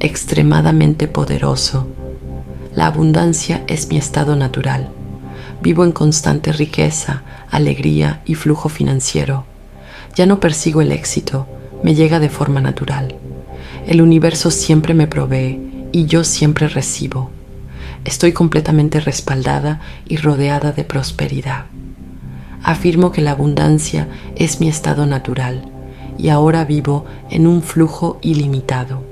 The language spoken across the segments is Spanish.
extremadamente poderoso. La abundancia es mi estado natural. Vivo en constante riqueza, alegría y flujo financiero. Ya no persigo el éxito, me llega de forma natural. El universo siempre me provee y yo siempre recibo. Estoy completamente respaldada y rodeada de prosperidad. Afirmo que la abundancia es mi estado natural y ahora vivo en un flujo ilimitado.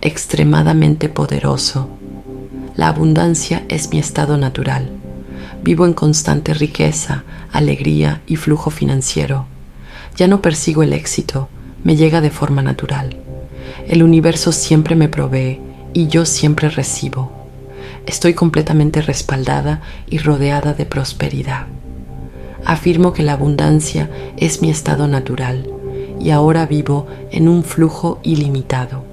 Extremadamente poderoso. La abundancia es mi estado natural. Vivo en constante riqueza, alegría y flujo financiero. Ya no persigo el éxito, me llega de forma natural. El universo siempre me provee y yo siempre recibo. Estoy completamente respaldada y rodeada de prosperidad. Afirmo que la abundancia es mi estado natural y ahora vivo en un flujo ilimitado.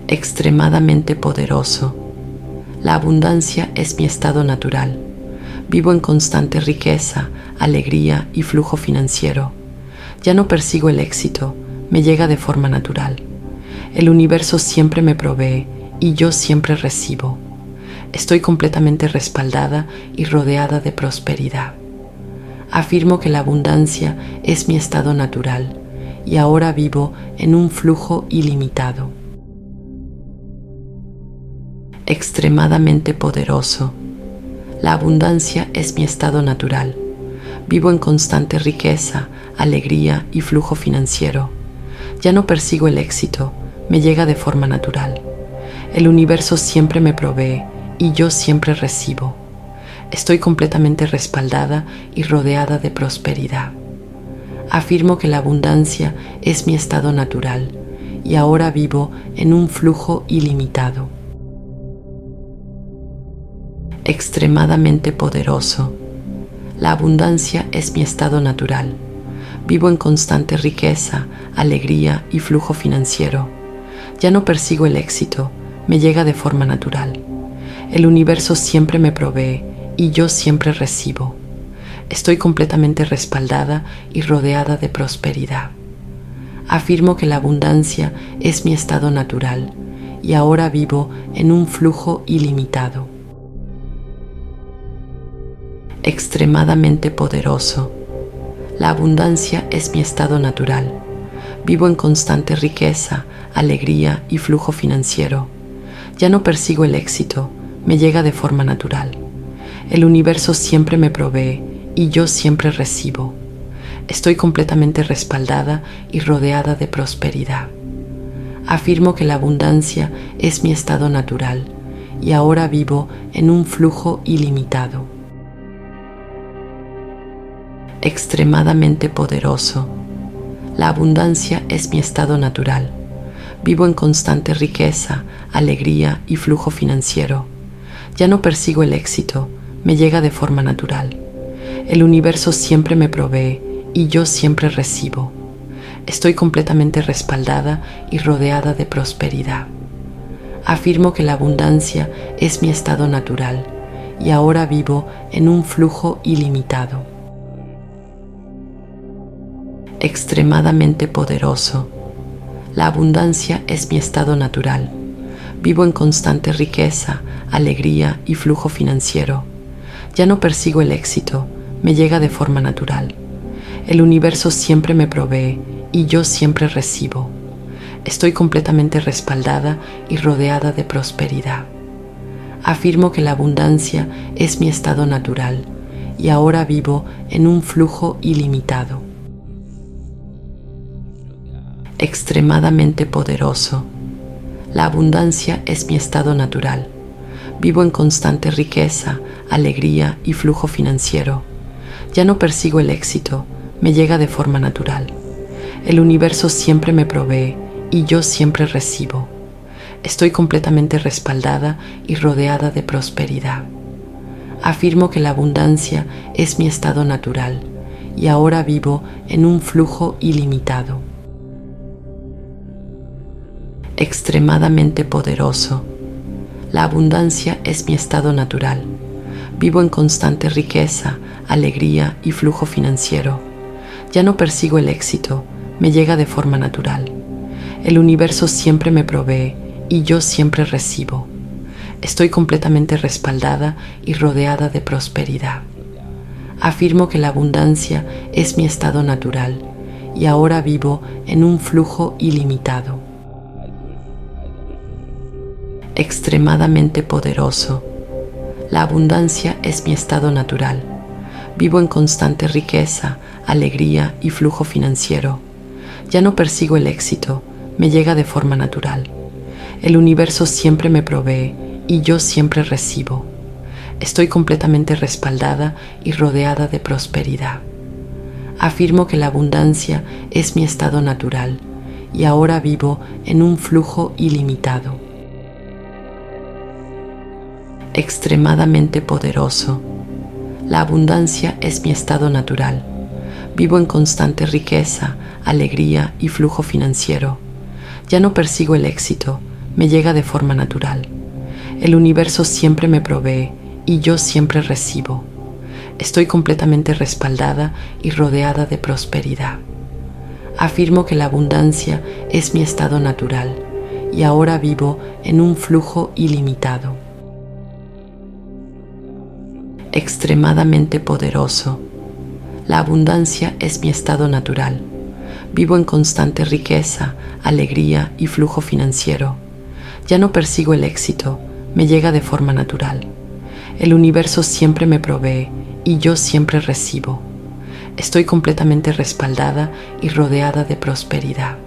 Extremadamente poderoso. La abundancia es mi estado natural. Vivo en constante riqueza, alegría y flujo financiero. Ya no persigo el éxito, me llega de forma natural. El universo siempre me provee y yo siempre recibo. Estoy completamente respaldada y rodeada de prosperidad. Afirmo que la abundancia es mi estado natural y ahora vivo en un flujo ilimitado. Extremadamente poderoso. La abundancia es mi estado natural. Vivo en constante riqueza, alegría y flujo financiero. Ya no persigo el éxito, me llega de forma natural. El universo siempre me provee y yo siempre recibo. Estoy completamente respaldada y rodeada de prosperidad. Afirmo que la abundancia es mi estado natural y ahora vivo en un flujo ilimitado. Extremadamente poderoso. La abundancia es mi estado natural. Vivo en constante riqueza, alegría y flujo financiero. Ya no persigo el éxito, me llega de forma natural. El universo siempre me provee y yo siempre recibo. Estoy completamente respaldada y rodeada de prosperidad. Afirmo que la abundancia es mi estado natural y ahora vivo en un flujo ilimitado. Extremadamente poderoso. La abundancia es mi estado natural. Vivo en constante riqueza, alegría y flujo financiero. Ya no persigo el éxito, me llega de forma natural. El universo siempre me provee y yo siempre recibo. Estoy completamente respaldada y rodeada de prosperidad. Afirmo que la abundancia es mi estado natural y ahora vivo en un flujo ilimitado. Extremadamente poderoso. La abundancia es mi estado natural. Vivo en constante riqueza, alegría y flujo financiero. Ya no persigo el éxito, me llega de forma natural. El universo siempre me provee y yo siempre recibo. Estoy completamente respaldada y rodeada de prosperidad. Afirmo que la abundancia es mi estado natural y ahora vivo en un flujo ilimitado. Extremadamente poderoso. La abundancia es mi estado natural. Vivo en constante riqueza, alegría y flujo financiero. Ya no persigo el éxito, me llega de forma natural. El universo siempre me provee y yo siempre recibo. Estoy completamente respaldada y rodeada de prosperidad. Afirmo que la abundancia es mi estado natural y ahora vivo en un flujo ilimitado. Extremadamente poderoso. La abundancia es mi estado natural. Vivo en constante riqueza, alegría y flujo financiero. Ya no persigo el éxito, me llega de forma natural. El universo siempre me provee y yo siempre recibo. Estoy completamente respaldada y rodeada de prosperidad. Afirmo que la abundancia es mi estado natural y ahora vivo en un flujo ilimitado. Extremadamente poderoso. La abundancia es mi estado natural. Vivo en constante riqueza, alegría y flujo financiero. Ya no persigo el éxito, me llega de forma natural. El universo siempre me provee y yo siempre recibo. Estoy completamente respaldada y rodeada de prosperidad. Afirmo que la abundancia es mi estado natural y ahora vivo en un flujo ilimitado. Extremadamente poderoso. La abundancia es mi estado natural. Vivo en constante riqueza, alegría y flujo financiero. Ya no persigo el éxito, me llega de forma natural. El universo siempre me provee y yo siempre recibo. Estoy completamente respaldada y rodeada de prosperidad. Afirmo que la abundancia es mi estado natural y ahora vivo en un flujo ilimitado. Extremadamente poderoso. La abundancia es mi estado natural. Vivo en constante riqueza, alegría y flujo financiero. Ya no persigo el éxito, me llega de forma natural. El universo siempre me provee y yo siempre recibo. Estoy completamente respaldada y rodeada de prosperidad. Afirmo que la abundancia es mi estado natural y ahora vivo en un flujo ilimitado. Extremadamente poderoso. La abundancia es mi estado natural. Vivo en constante riqueza, alegría y flujo financiero. Ya no persigo el éxito, me llega de forma natural. El universo siempre me provee y yo siempre recibo. Estoy completamente respaldada y rodeada de prosperidad.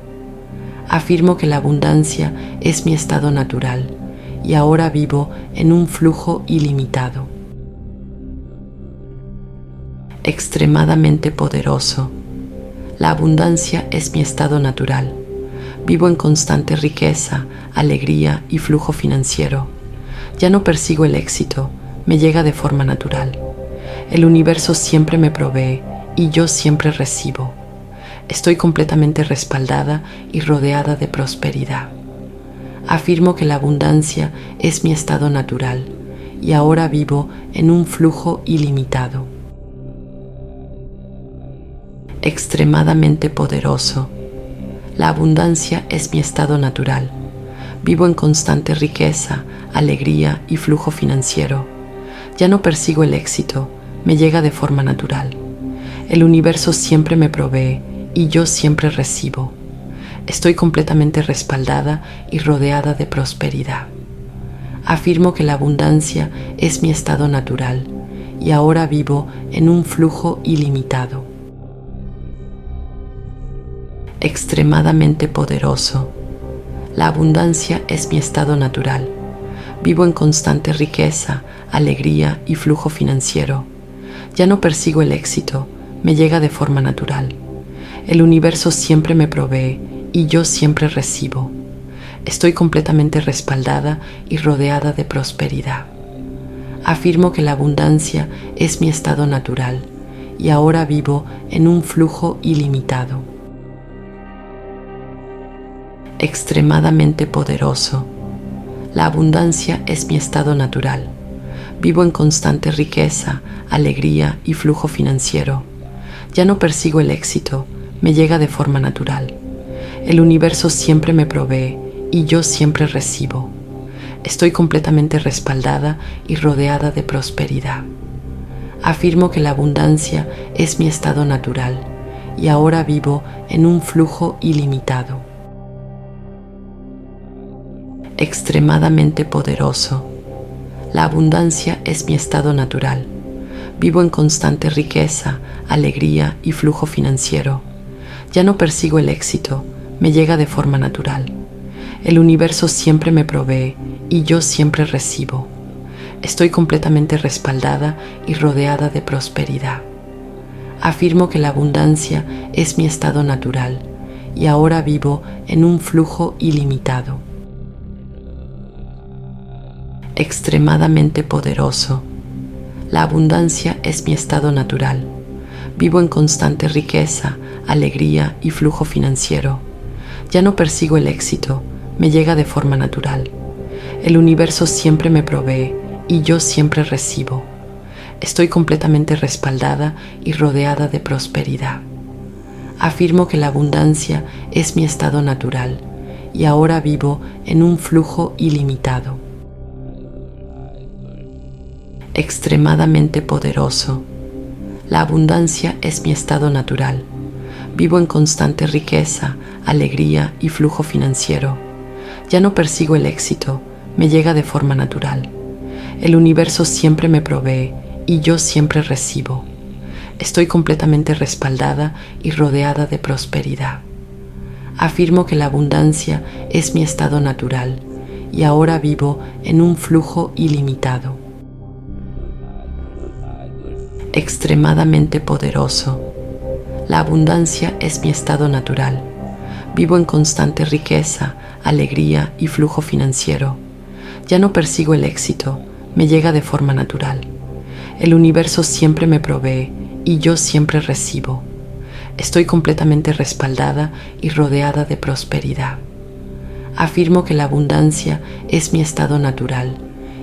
Afirmo que la abundancia es mi estado natural y ahora vivo en un flujo ilimitado. Extremadamente poderoso. La abundancia es mi estado natural. Vivo en constante riqueza, alegría y flujo financiero. Ya no persigo el éxito, me llega de forma natural. El universo siempre me provee y yo siempre recibo. Estoy completamente respaldada y rodeada de prosperidad. Afirmo que la abundancia es mi estado natural y ahora vivo en un flujo ilimitado. Extremadamente poderoso. La abundancia es mi estado natural. Vivo en constante riqueza, alegría y flujo financiero. Ya no persigo el éxito, me llega de forma natural. El universo siempre me provee y yo siempre recibo. Estoy completamente respaldada y rodeada de prosperidad. Afirmo que la abundancia es mi estado natural y ahora vivo en un flujo ilimitado. Extremadamente poderoso. La abundancia es mi estado natural. Vivo en constante riqueza, alegría y flujo financiero. Ya no persigo el éxito, me llega de forma natural. El universo siempre me provee y yo siempre recibo. Estoy completamente respaldada y rodeada de prosperidad. Afirmo que la abundancia es mi estado natural y ahora vivo en un flujo ilimitado. Extremadamente poderoso. La abundancia es mi estado natural. Vivo en constante riqueza, alegría y flujo financiero. Ya no persigo el éxito, me llega de forma natural. El universo siempre me provee y yo siempre recibo. Estoy completamente respaldada y rodeada de prosperidad. Afirmo que la abundancia es mi estado natural y ahora vivo en un flujo ilimitado. Extremadamente poderoso. La abundancia es mi estado natural. Vivo en constante riqueza, alegría y flujo financiero. Ya no persigo el éxito, me llega de forma natural. El universo siempre me provee y yo siempre recibo. Estoy completamente respaldada y rodeada de prosperidad. Afirmo que la abundancia es mi estado natural y ahora vivo en un flujo ilimitado. Extremadamente poderoso. La abundancia es mi estado natural. Vivo en constante riqueza, alegría y flujo financiero. Ya no persigo el éxito, me llega de forma natural. El universo siempre me provee y yo siempre recibo. Estoy completamente respaldada y rodeada de prosperidad. Afirmo que la abundancia es mi estado natural y ahora vivo en un flujo ilimitado. Extremadamente poderoso. La abundancia es mi estado natural. Vivo en constante riqueza, alegría y flujo financiero. Ya no persigo el éxito, me llega de forma natural. El universo siempre me provee y yo siempre recibo. Estoy completamente respaldada y rodeada de prosperidad. Afirmo que la abundancia es mi estado natural y ahora vivo en un flujo ilimitado. Extremadamente poderoso. La abundancia es mi estado natural. Vivo en constante riqueza, alegría y flujo financiero. Ya no persigo el éxito, me llega de forma natural. El universo siempre me provee y yo siempre recibo. Estoy completamente respaldada y rodeada de prosperidad. Afirmo que la abundancia es mi estado natural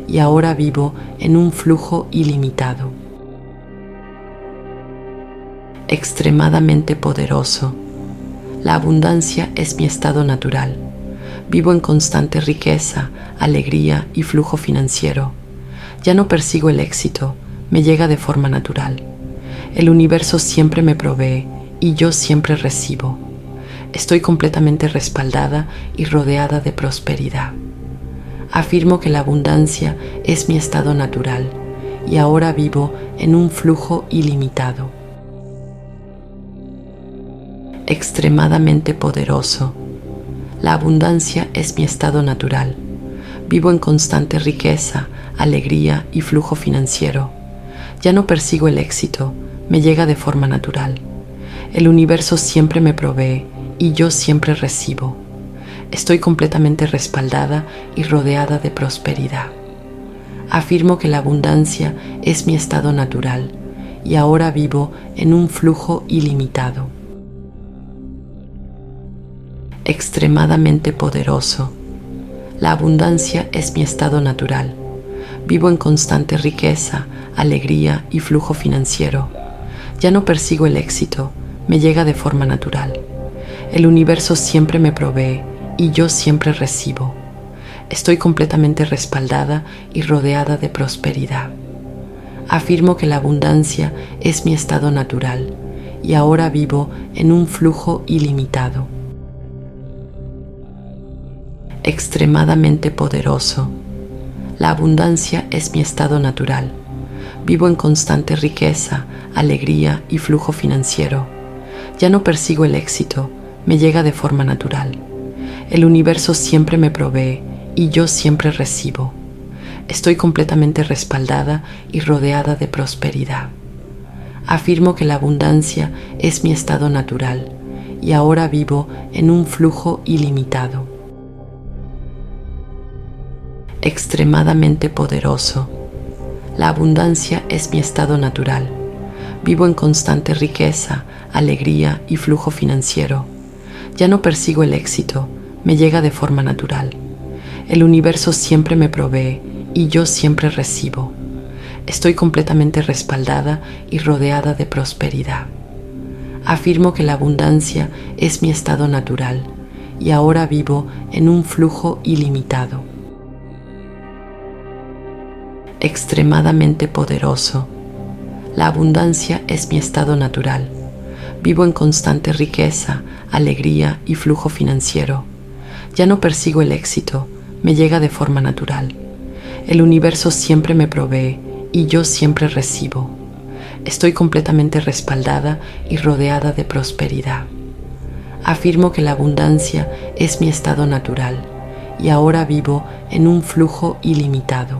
y ahora vivo en un flujo ilimitado. Extremadamente poderoso. La abundancia es mi estado natural. Vivo en constante riqueza, alegría y flujo financiero. Ya no persigo el éxito, me llega de forma natural. El universo siempre me provee y yo siempre recibo. Estoy completamente respaldada y rodeada de prosperidad. Afirmo que la abundancia es mi estado natural y ahora vivo en un flujo ilimitado. Extremadamente poderoso. La abundancia es mi estado natural. Vivo en constante riqueza, alegría y flujo financiero. Ya no persigo el éxito, me llega de forma natural. El universo siempre me provee y yo siempre recibo. Estoy completamente respaldada y rodeada de prosperidad. Afirmo que la abundancia es mi estado natural y ahora vivo en un flujo ilimitado. Extremadamente poderoso. La abundancia es mi estado natural. Vivo en constante riqueza, alegría y flujo financiero. Ya no persigo el éxito, me llega de forma natural. El universo siempre me provee y yo siempre recibo. Estoy completamente respaldada y rodeada de prosperidad. Afirmo que la abundancia es mi estado natural y ahora vivo en un flujo ilimitado. Extremadamente poderoso. La abundancia es mi estado natural. Vivo en constante riqueza, alegría y flujo financiero. Ya no persigo el éxito, me llega de forma natural. El universo siempre me provee y yo siempre recibo. Estoy completamente respaldada y rodeada de prosperidad. Afirmo que la abundancia es mi estado natural y ahora vivo en un flujo ilimitado. Extremadamente poderoso. La abundancia es mi estado natural. Vivo en constante riqueza, alegría y flujo financiero. Ya no persigo el éxito, me llega de forma natural. El universo siempre me provee y yo siempre recibo. Estoy completamente respaldada y rodeada de prosperidad. Afirmo que la abundancia es mi estado natural y ahora vivo en un flujo ilimitado. Extremadamente poderoso. La abundancia es mi estado natural. Vivo en constante riqueza, alegría y flujo financiero. Ya no persigo el éxito, me llega de forma natural. El universo siempre me provee y yo siempre recibo. Estoy completamente respaldada y rodeada de prosperidad. Afirmo que la abundancia es mi estado natural y ahora vivo en un flujo ilimitado.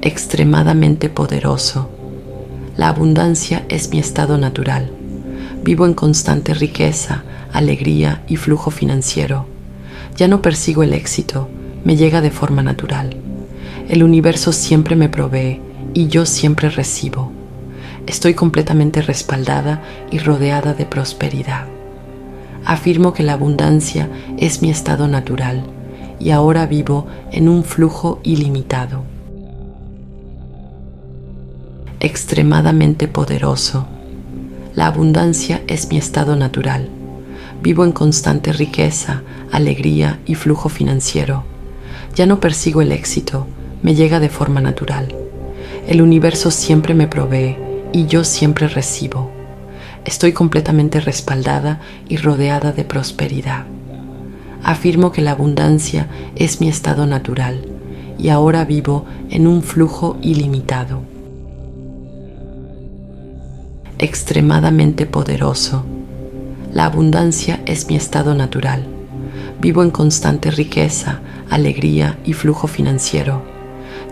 Extremadamente poderoso. La abundancia es mi estado natural. Vivo en constante riqueza, alegría y flujo financiero. Ya no persigo el éxito, me llega de forma natural. El universo siempre me provee y yo siempre recibo. Estoy completamente respaldada y rodeada de prosperidad. Afirmo que la abundancia es mi estado natural y ahora vivo en un flujo ilimitado. Extremadamente poderoso. La abundancia es mi estado natural. Vivo en constante riqueza, alegría y flujo financiero. Ya no persigo el éxito, me llega de forma natural. El universo siempre me provee y yo siempre recibo. Estoy completamente respaldada y rodeada de prosperidad. Afirmo que la abundancia es mi estado natural y ahora vivo en un flujo ilimitado. Extremadamente poderoso. La abundancia es mi estado natural. Vivo en constante riqueza, alegría y flujo financiero.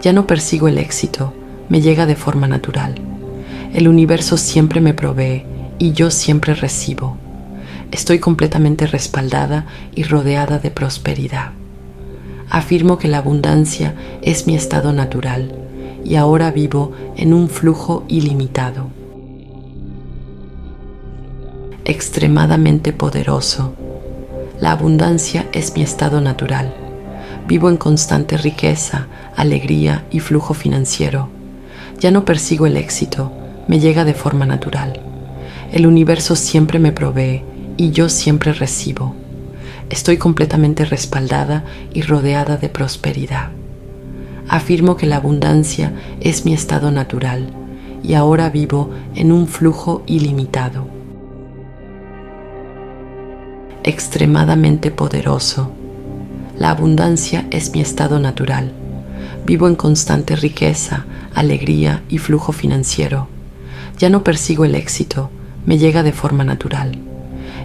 Ya no persigo el éxito, me llega de forma natural. El universo siempre me provee y yo siempre recibo. Estoy completamente respaldada y rodeada de prosperidad. Afirmo que la abundancia es mi estado natural y ahora vivo en un flujo ilimitado. Extremadamente poderoso. La abundancia es mi estado natural. Vivo en constante riqueza, alegría y flujo financiero. Ya no persigo el éxito, me llega de forma natural. El universo siempre me provee y yo siempre recibo. Estoy completamente respaldada y rodeada de prosperidad. Afirmo que la abundancia es mi estado natural y ahora vivo en un flujo ilimitado. Extremadamente poderoso. La abundancia es mi estado natural. Vivo en constante riqueza, alegría y flujo financiero. Ya no persigo el éxito, me llega de forma natural.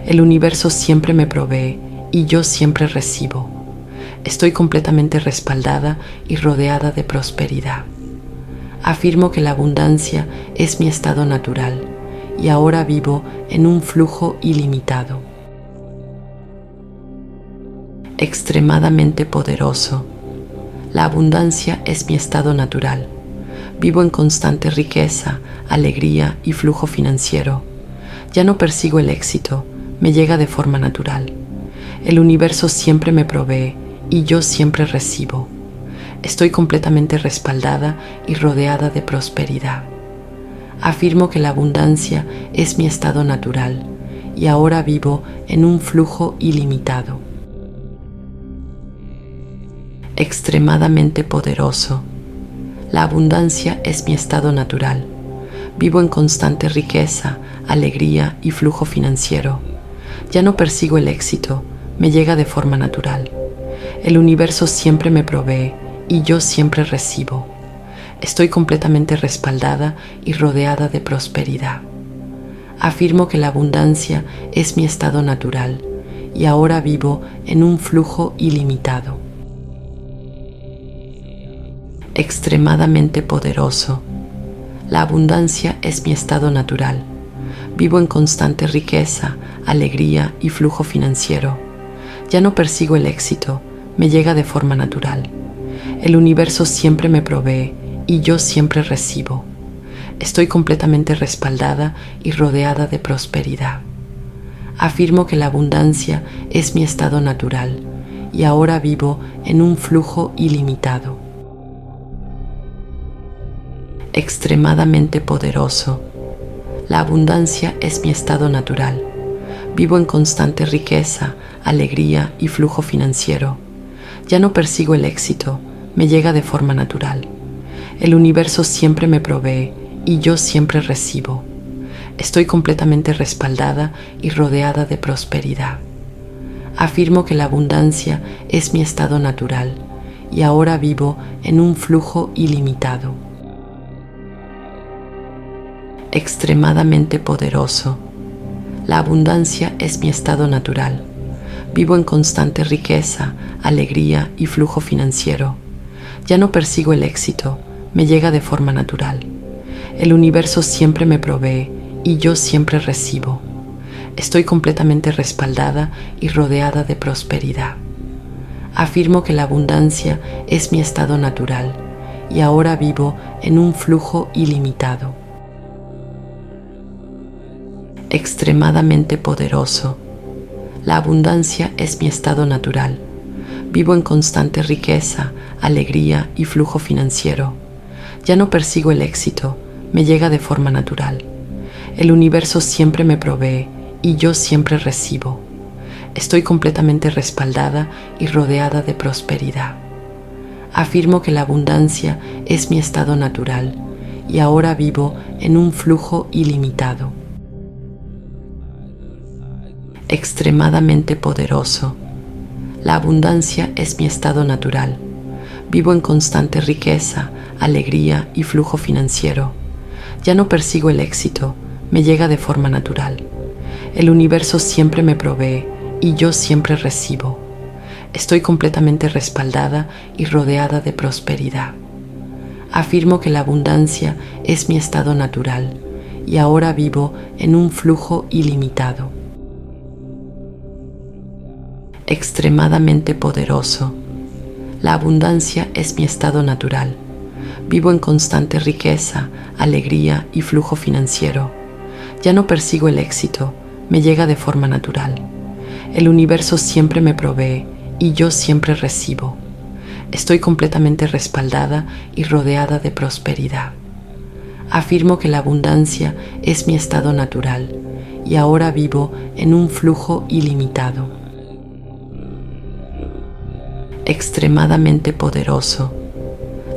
El universo siempre me provee y yo siempre recibo. Estoy completamente respaldada y rodeada de prosperidad. Afirmo que la abundancia es mi estado natural y ahora vivo en un flujo ilimitado. Extremadamente poderoso. La abundancia es mi estado natural. Vivo en constante riqueza, alegría y flujo financiero. Ya no persigo el éxito, me llega de forma natural. El universo siempre me provee y yo siempre recibo. Estoy completamente respaldada y rodeada de prosperidad. Afirmo que la abundancia es mi estado natural y ahora vivo en un flujo ilimitado. Extremadamente poderoso. La abundancia es mi estado natural. Vivo en constante riqueza, alegría y flujo financiero. Ya no persigo el éxito, me llega de forma natural. El universo siempre me provee y yo siempre recibo. Estoy completamente respaldada y rodeada de prosperidad. Afirmo que la abundancia es mi estado natural y ahora vivo en un flujo ilimitado. Extremadamente poderoso. La abundancia es mi estado natural. Vivo en constante riqueza, alegría y flujo financiero. Ya no persigo el éxito, me llega de forma natural. El universo siempre me provee y yo siempre recibo. Estoy completamente respaldada y rodeada de prosperidad. Afirmo que la abundancia es mi estado natural y ahora vivo en un flujo ilimitado. Extremadamente poderoso. La abundancia es mi estado natural. Vivo en constante riqueza, alegría y flujo financiero. Ya no persigo el éxito, me llega de forma natural. El universo siempre me provee y yo siempre recibo. Estoy completamente respaldada y rodeada de prosperidad. Afirmo que la abundancia es mi estado natural y ahora vivo en un flujo ilimitado. Extremadamente poderoso. La abundancia es mi estado natural. Vivo en constante riqueza, alegría y flujo financiero. Ya no persigo el éxito, me llega de forma natural. El universo siempre me provee y yo siempre recibo. Estoy completamente respaldada y rodeada de prosperidad. Afirmo que la abundancia es mi estado natural y ahora vivo en un flujo ilimitado. Extremadamente poderoso. La abundancia es mi estado natural. Vivo en constante riqueza, alegría y flujo financiero. Ya no persigo el éxito, me llega de forma natural. El universo siempre me provee y yo siempre recibo. Estoy completamente respaldada y rodeada de prosperidad. Afirmo que la abundancia es mi estado natural y ahora vivo en un flujo ilimitado. Extremadamente poderoso. La abundancia es mi estado natural. Vivo en constante riqueza, alegría y flujo financiero. Ya no persigo el éxito, me llega de forma natural. El universo siempre me provee y yo siempre recibo. Estoy completamente respaldada y rodeada de prosperidad. Afirmo que la abundancia es mi estado natural y ahora vivo en un flujo ilimitado. Extremadamente poderoso. La abundancia es mi estado natural. Vivo en constante riqueza, alegría y flujo financiero. Ya no persigo el éxito, me llega de forma natural. El universo siempre me provee y yo siempre recibo. Estoy completamente respaldada y rodeada de prosperidad. Afirmo que la abundancia es mi estado natural y ahora vivo en un flujo ilimitado. Extremadamente poderoso.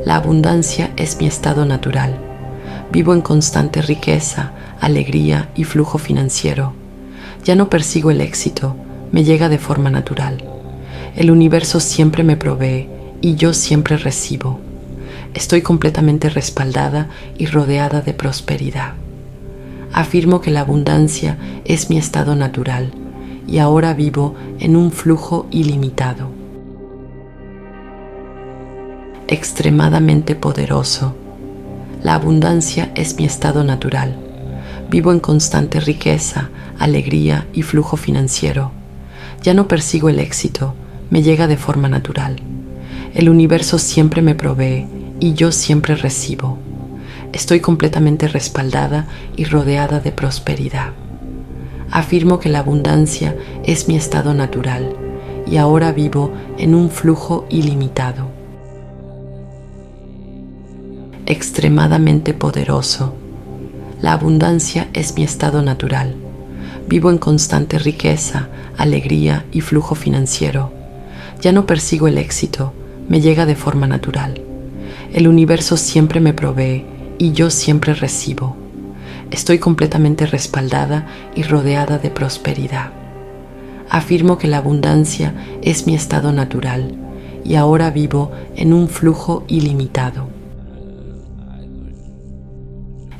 La abundancia es mi estado natural. Vivo en constante riqueza, alegría y flujo financiero. Ya no persigo el éxito, me llega de forma natural. El universo siempre me provee y yo siempre recibo. Estoy completamente respaldada y rodeada de prosperidad. Afirmo que la abundancia es mi estado natural y ahora vivo en un flujo ilimitado. Extremadamente poderoso. La abundancia es mi estado natural. Vivo en constante riqueza, alegría y flujo financiero. Ya no persigo el éxito, me llega de forma natural. El universo siempre me provee y yo siempre recibo. Estoy completamente respaldada y rodeada de prosperidad. Afirmo que la abundancia es mi estado natural y ahora vivo en un flujo ilimitado. Extremadamente poderoso. La abundancia es mi estado natural. Vivo en constante riqueza, alegría y flujo financiero. Ya no persigo el éxito, me llega de forma natural. El universo siempre me provee y yo siempre recibo. Estoy completamente respaldada y rodeada de prosperidad. Afirmo que la abundancia es mi estado natural y ahora vivo en un flujo ilimitado.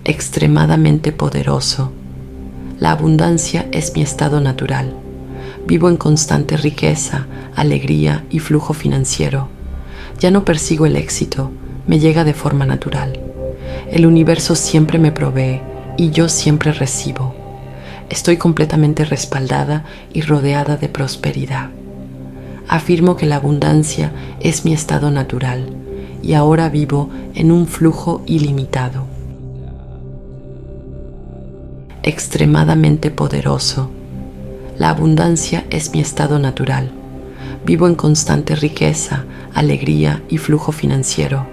Extremadamente poderoso. La abundancia es mi estado natural. Vivo en constante riqueza, alegría y flujo financiero. Ya no persigo el éxito, me llega de forma natural. El universo siempre me provee y yo siempre recibo. Estoy completamente respaldada y rodeada de prosperidad. Afirmo que la abundancia es mi estado natural y ahora vivo en un flujo ilimitado. Extremadamente poderoso. La abundancia es mi estado natural. Vivo en constante riqueza, alegría y flujo financiero.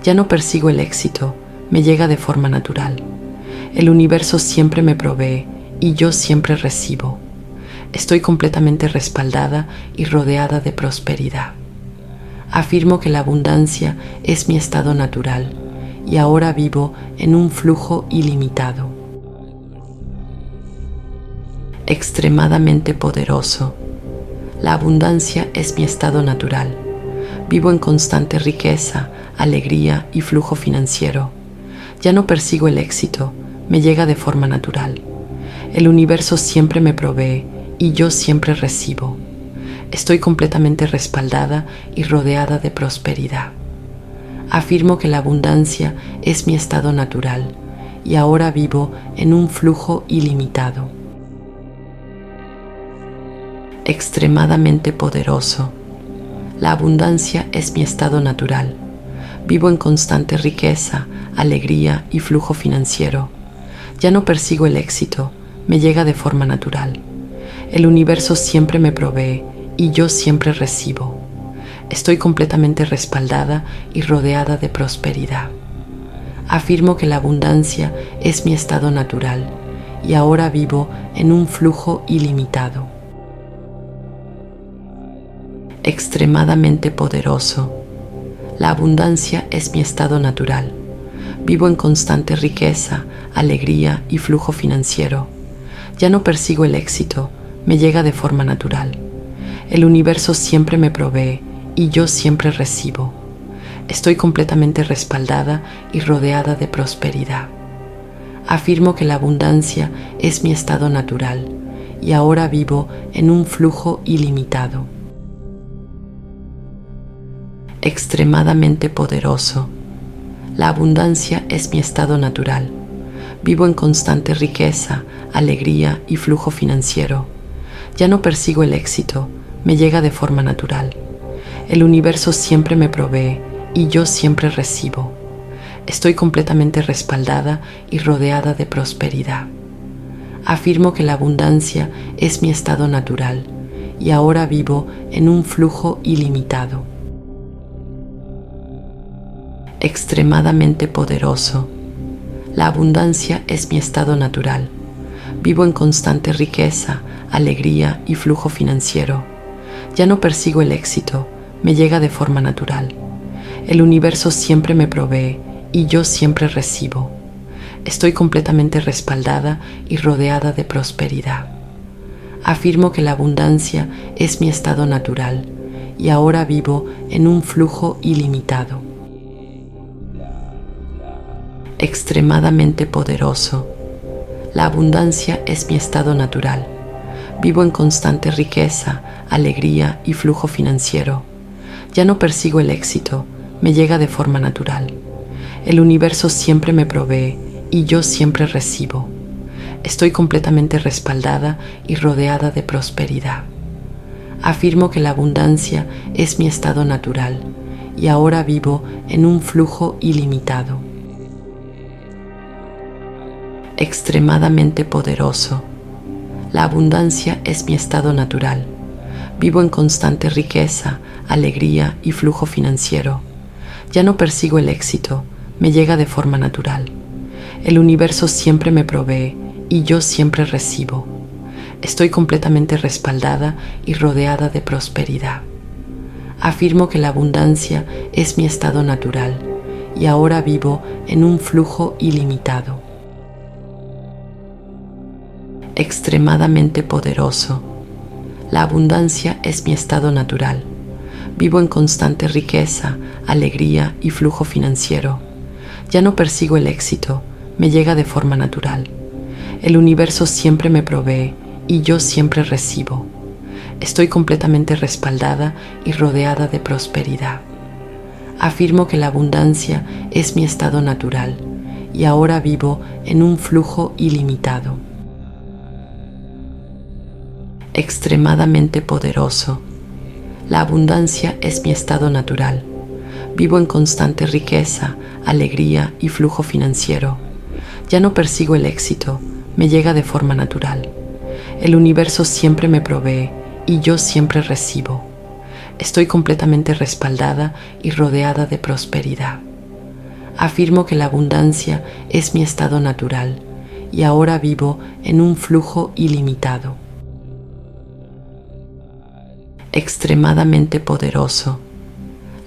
Ya no persigo el éxito, me llega de forma natural. El universo siempre me provee y yo siempre recibo. Estoy completamente respaldada y rodeada de prosperidad. Afirmo que la abundancia es mi estado natural y ahora vivo en un flujo ilimitado. Extremadamente poderoso. La abundancia es mi estado natural. Vivo en constante riqueza, alegría y flujo financiero. Ya no persigo el éxito, me llega de forma natural. El universo siempre me provee y yo siempre recibo. Estoy completamente respaldada y rodeada de prosperidad. Afirmo que la abundancia es mi estado natural y ahora vivo en un flujo ilimitado. Extremadamente poderoso. La abundancia es mi estado natural. Vivo en constante riqueza, alegría y flujo financiero. Ya no persigo el éxito, me llega de forma natural. El universo siempre me provee y yo siempre recibo. Estoy completamente respaldada y rodeada de prosperidad. Afirmo que la abundancia es mi estado natural y ahora vivo en un flujo ilimitado. Extremadamente poderoso. La abundancia es mi estado natural. Vivo en constante riqueza, alegría y flujo financiero. Ya no persigo el éxito, me llega de forma natural. El universo siempre me provee y yo siempre recibo. Estoy completamente respaldada y rodeada de prosperidad. Afirmo que la abundancia es mi estado natural y ahora vivo en un flujo ilimitado. Extremadamente poderoso. La abundancia es mi estado natural. Vivo en constante riqueza, alegría y flujo financiero. Ya no persigo el éxito, me llega de forma natural. El universo siempre me provee y yo siempre recibo. Estoy completamente respaldada y rodeada de prosperidad. Afirmo que la abundancia es mi estado natural y ahora vivo en un flujo ilimitado. Extremadamente poderoso. La abundancia es mi estado natural. Vivo en constante riqueza, alegría y flujo financiero. Ya no persigo el éxito, me llega de forma natural. El universo siempre me provee y yo siempre recibo. Estoy completamente respaldada y rodeada de prosperidad. Afirmo que la abundancia es mi estado natural y ahora vivo en un flujo ilimitado. Extremadamente poderoso. La abundancia es mi estado natural. Vivo en constante riqueza, alegría y flujo financiero. Ya no persigo el éxito, me llega de forma natural. El universo siempre me provee y yo siempre recibo. Estoy completamente respaldada y rodeada de prosperidad. Afirmo que la abundancia es mi estado natural y ahora vivo en un flujo ilimitado. Extremadamente poderoso. La abundancia es mi estado natural. Vivo en constante riqueza, alegría y flujo financiero. Ya no persigo el éxito, me llega de forma natural. El universo siempre me provee y yo siempre recibo. Estoy completamente respaldada y rodeada de prosperidad. Afirmo que la abundancia es mi estado natural y ahora vivo en un flujo ilimitado. Extremadamente poderoso. La abundancia es mi estado natural. Vivo en constante riqueza, alegría y flujo financiero. Ya no persigo el éxito, me llega de forma natural. El universo siempre me provee y yo siempre recibo. Estoy completamente respaldada y rodeada de prosperidad. Afirmo que la abundancia es mi estado natural y ahora vivo en un flujo ilimitado. Extremadamente poderoso. La abundancia es mi estado natural. Vivo en constante riqueza, alegría y flujo financiero. Ya no persigo el éxito, me llega de forma natural. El universo siempre me provee y yo siempre recibo. Estoy completamente respaldada y rodeada de prosperidad. Afirmo que la abundancia es mi estado natural y ahora vivo en un flujo ilimitado. Extremadamente poderoso.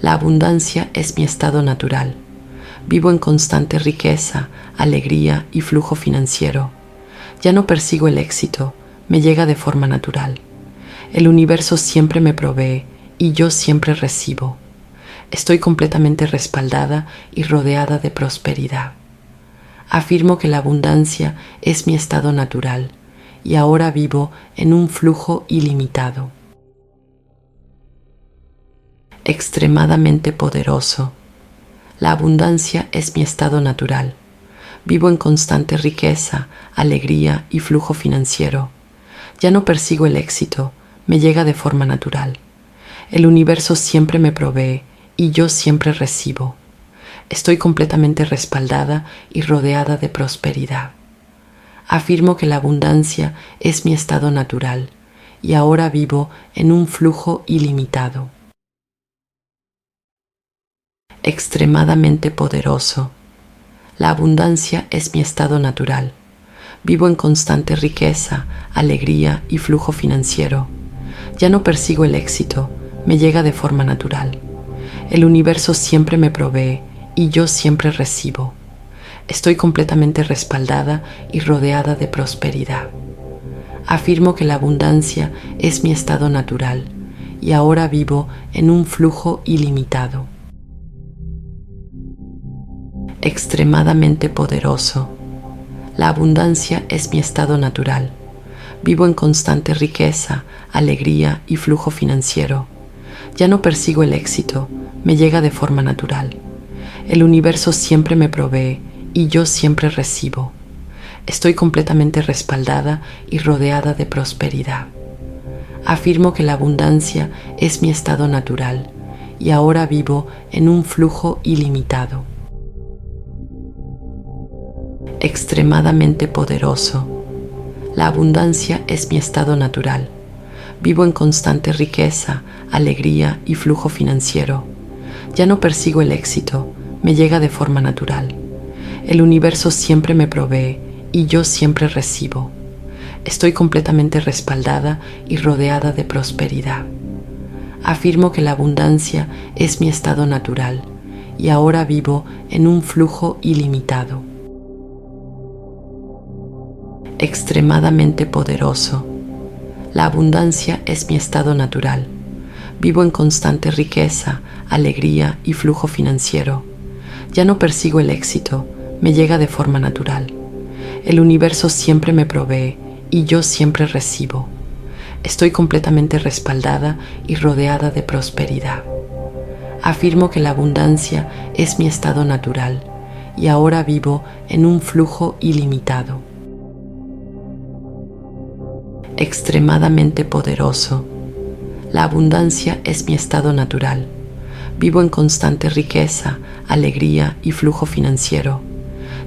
La abundancia es mi estado natural. Vivo en constante riqueza, alegría y flujo financiero. Ya no persigo el éxito, me llega de forma natural. El universo siempre me provee y yo siempre recibo. Estoy completamente respaldada y rodeada de prosperidad. Afirmo que la abundancia es mi estado natural y ahora vivo en un flujo ilimitado. Extremadamente poderoso. La abundancia es mi estado natural. Vivo en constante riqueza, alegría y flujo financiero. Ya no persigo el éxito, me llega de forma natural. El universo siempre me provee y yo siempre recibo. Estoy completamente respaldada y rodeada de prosperidad. Afirmo que la abundancia es mi estado natural y ahora vivo en un flujo ilimitado. Extremadamente poderoso. La abundancia es mi estado natural. Vivo en constante riqueza, alegría y flujo financiero. Ya no persigo el éxito, me llega de forma natural. El universo siempre me provee y yo siempre recibo. Estoy completamente respaldada y rodeada de prosperidad. Afirmo que la abundancia es mi estado natural y ahora vivo en un flujo ilimitado. Extremadamente poderoso. La abundancia es mi estado natural. Vivo en constante riqueza, alegría y flujo financiero. Ya no persigo el éxito, me llega de forma natural. El universo siempre me provee y yo siempre recibo. Estoy completamente respaldada y rodeada de prosperidad. Afirmo que la abundancia es mi estado natural y ahora vivo en un flujo ilimitado. Extremadamente poderoso. La abundancia es mi estado natural. Vivo en constante riqueza, alegría y flujo financiero. Ya no persigo el éxito, me llega de forma natural. El universo siempre me provee y yo siempre recibo. Estoy completamente respaldada y rodeada de prosperidad. Afirmo que la abundancia es mi estado natural y ahora vivo en un flujo ilimitado. Extremadamente poderoso. La abundancia es mi estado natural. Vivo en constante riqueza, alegría y flujo financiero. Ya no persigo el éxito, me llega de forma natural. El universo siempre me provee y yo siempre recibo. Estoy completamente respaldada y rodeada de prosperidad. Afirmo que la abundancia es mi estado natural y ahora vivo en un flujo ilimitado. Extremadamente poderoso. La abundancia es mi estado natural. Vivo en constante riqueza, alegría y flujo financiero.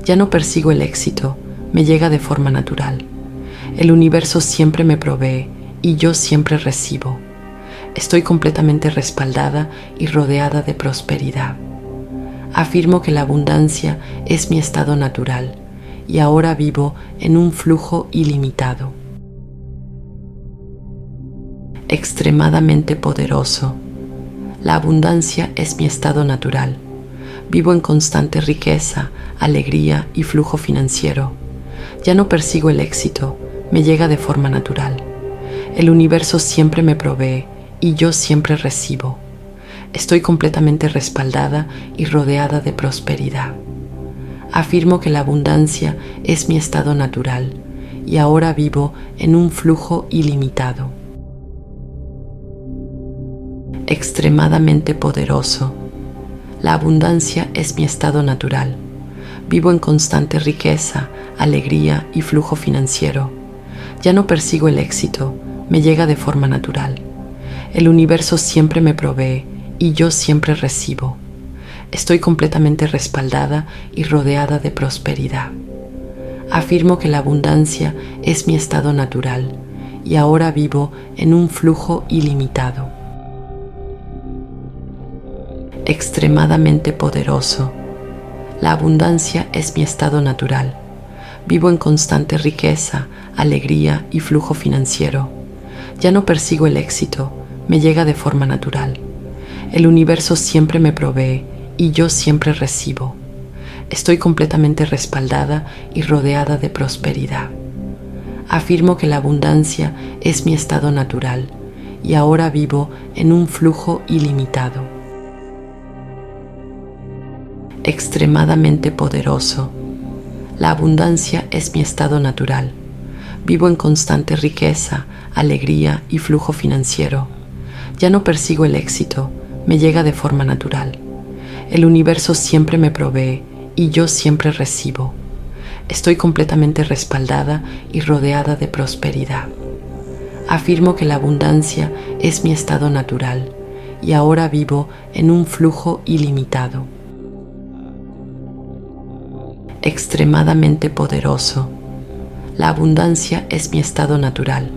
Ya no persigo el éxito, me llega de forma natural. El universo siempre me provee y yo siempre recibo. Estoy completamente respaldada y rodeada de prosperidad. Afirmo que la abundancia es mi estado natural y ahora vivo en un flujo ilimitado. Extremadamente poderoso. La abundancia es mi estado natural. Vivo en constante riqueza, alegría y flujo financiero. Ya no persigo el éxito, me llega de forma natural. El universo siempre me provee y yo siempre recibo. Estoy completamente respaldada y rodeada de prosperidad. Afirmo que la abundancia es mi estado natural y ahora vivo en un flujo ilimitado. Extremadamente poderoso. La abundancia es mi estado natural. Vivo en constante riqueza, alegría y flujo financiero. Ya no persigo el éxito, me llega de forma natural. El universo siempre me provee y yo siempre recibo. Estoy completamente respaldada y rodeada de prosperidad. Afirmo que la abundancia es mi estado natural y ahora vivo en un flujo ilimitado. Extremadamente poderoso. La abundancia es mi estado natural. Vivo en constante riqueza, alegría y flujo financiero. Ya no persigo el éxito, me llega de forma natural. El universo siempre me provee y yo siempre recibo. Estoy completamente respaldada y rodeada de prosperidad. Afirmo que la abundancia es mi estado natural y ahora vivo en un flujo ilimitado. Extremadamente poderoso. La abundancia es mi estado natural. Vivo en constante riqueza, alegría y flujo financiero. Ya no persigo el éxito, me llega de forma natural. El universo siempre me provee y yo siempre recibo. Estoy completamente respaldada y rodeada de prosperidad. Afirmo que la abundancia es mi estado natural y ahora vivo en un flujo ilimitado. Extremadamente poderoso. La abundancia es mi estado natural.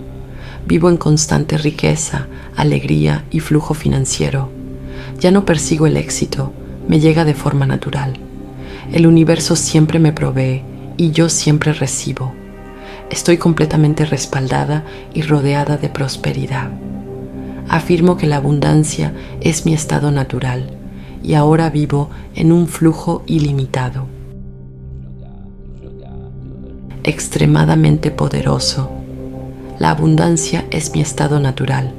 Vivo en constante riqueza, alegría y flujo financiero. Ya no persigo el éxito, me llega de forma natural. El universo siempre me provee y yo siempre recibo. Estoy completamente respaldada y rodeada de prosperidad. Afirmo que la abundancia es mi estado natural y ahora vivo en un flujo ilimitado. Extremadamente poderoso. La abundancia es mi estado natural.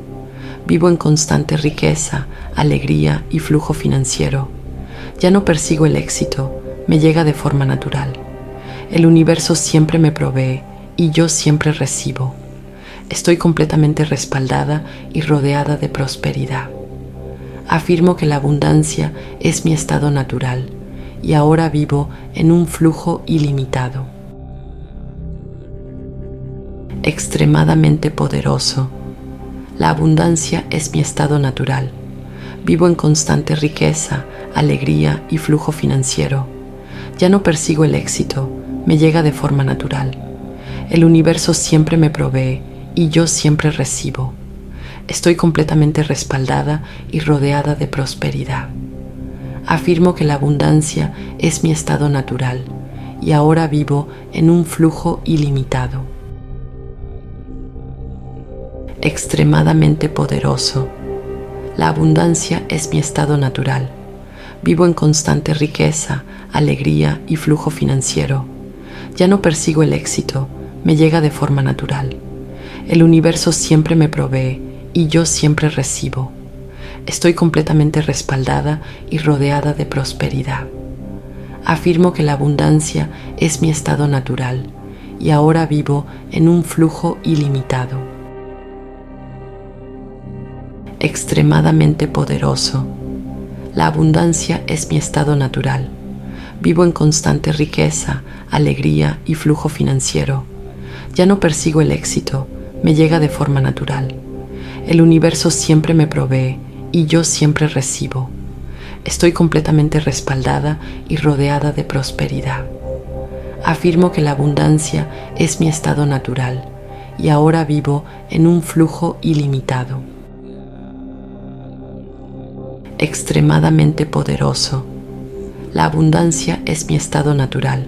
Vivo en constante riqueza, alegría y flujo financiero. Ya no persigo el éxito, me llega de forma natural. El universo siempre me provee y yo siempre recibo. Estoy completamente respaldada y rodeada de prosperidad. Afirmo que la abundancia es mi estado natural y ahora vivo en un flujo ilimitado. Extremadamente poderoso. La abundancia es mi estado natural. Vivo en constante riqueza, alegría y flujo financiero. Ya no persigo el éxito, me llega de forma natural. El universo siempre me provee y yo siempre recibo. Estoy completamente respaldada y rodeada de prosperidad. Afirmo que la abundancia es mi estado natural y ahora vivo en un flujo ilimitado. Extremadamente poderoso. La abundancia es mi estado natural. Vivo en constante riqueza, alegría y flujo financiero. Ya no persigo el éxito, me llega de forma natural. El universo siempre me provee y yo siempre recibo. Estoy completamente respaldada y rodeada de prosperidad. Afirmo que la abundancia es mi estado natural y ahora vivo en un flujo ilimitado. Extremadamente poderoso. La abundancia es mi estado natural. Vivo en constante riqueza, alegría y flujo financiero. Ya no persigo el éxito, me llega de forma natural. El universo siempre me provee y yo siempre recibo. Estoy completamente respaldada y rodeada de prosperidad. Afirmo que la abundancia es mi estado natural y ahora vivo en un flujo ilimitado. Extremadamente poderoso. La abundancia es mi estado natural.